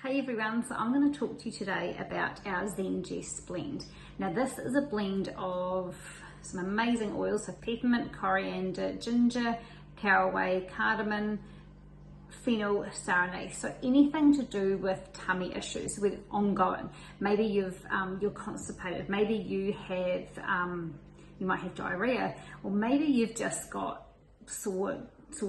Hey everyone, so I'm going to talk to you today about our Zengest blend. Now this is a blend of some amazing oils, so peppermint, coriander, ginger, caraway, cardamom, fennel, sour anise. So anything to do with tummy issues, with ongoing. Maybe you're constipated, maybe you might have diarrhea, or maybe you've just got sore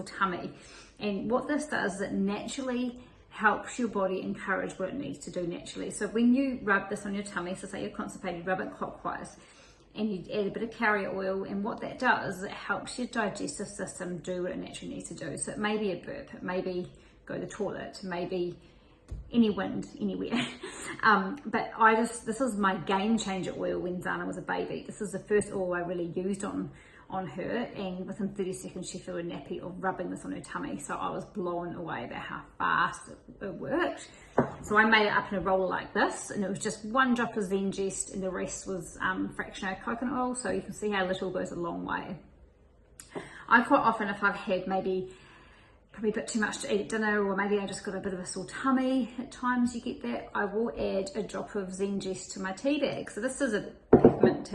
tummy. And what this does is it naturally helps your body encourage what it needs to do naturally. So when you rub this on your tummy, so say you're constipated, rub it clockwise, and you add a bit of carrier oil, and what that does is it helps your digestive system do what it naturally needs to do. So it may be a burp, it may be go to the toilet, maybe any wind, anywhere. But this is my game changer oil when Zana was a baby. This is the first oil I really used on her, and within 30 seconds she felt a nappy of rubbing this on her tummy. So I was blown away about how fast it worked. So I made it up in a roller like this, and it was just 1 drop of Zengest and the rest was fractionated coconut oil. So you can see how little goes a long way. I quite often, if I've had probably a bit too much to eat at dinner, or maybe I just got a bit of a sore tummy, at times you get that, I will add a drop of Zengest to my tea bag. So this is a peppermint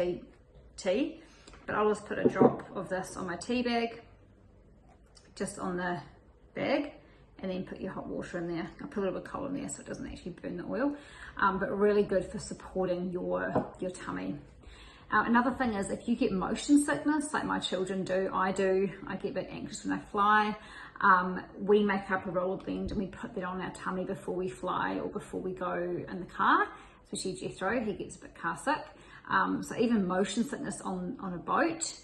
tea, but I'll just put a drop of this on my tea bag, just on the bag, and then put your hot water in there. I'll put a little bit of coal in there so it doesn't actually burn the oil, but really good for supporting your tummy. Another thing is, if you get motion sickness, like my children do, I get a bit anxious when I fly, we make up a roller blend and we put that on our tummy before we fly or before we go in the car, especially Jethro, he gets a bit car sick. So even motion sickness on a boat,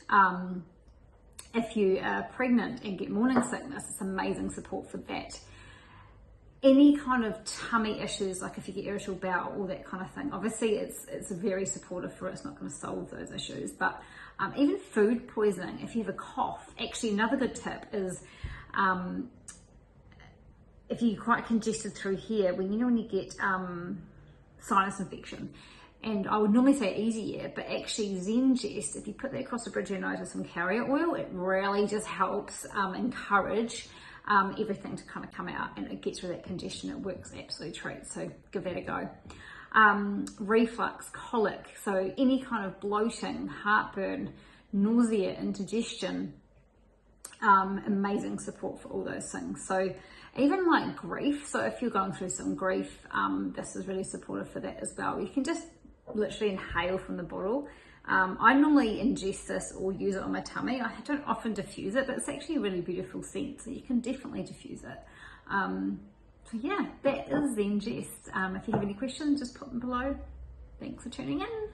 if you are pregnant and get morning sickness, it's amazing support for that. Any kind of tummy issues, like if you get irritable bowel, all that kind of thing, obviously it's very supportive for it. It's not going to solve those issues, but even food poisoning, if you have a cough, actually another good tip is if you're quite congested through here, when you get sinus infection, and I would normally say easy air, but actually Zengest, if you put that across the bridge of your nose with some carrier oil, it really just helps encourage everything to kind of come out, and it gets rid of that congestion. It works absolutely treat, so give that a go. Reflux, colic, so any kind of bloating, heartburn, nausea, indigestion, amazing support for all those things. So even like grief, so if you're going through some grief, this is really supportive for that as well. You can just literally inhale from the bottle. I normally ingest this or use it on my tummy. I don't often diffuse it, but it's actually a really beautiful scent, so you can definitely diffuse it. So yeah, that is Zengest. If you have any questions, just put them below. Thanks for tuning in.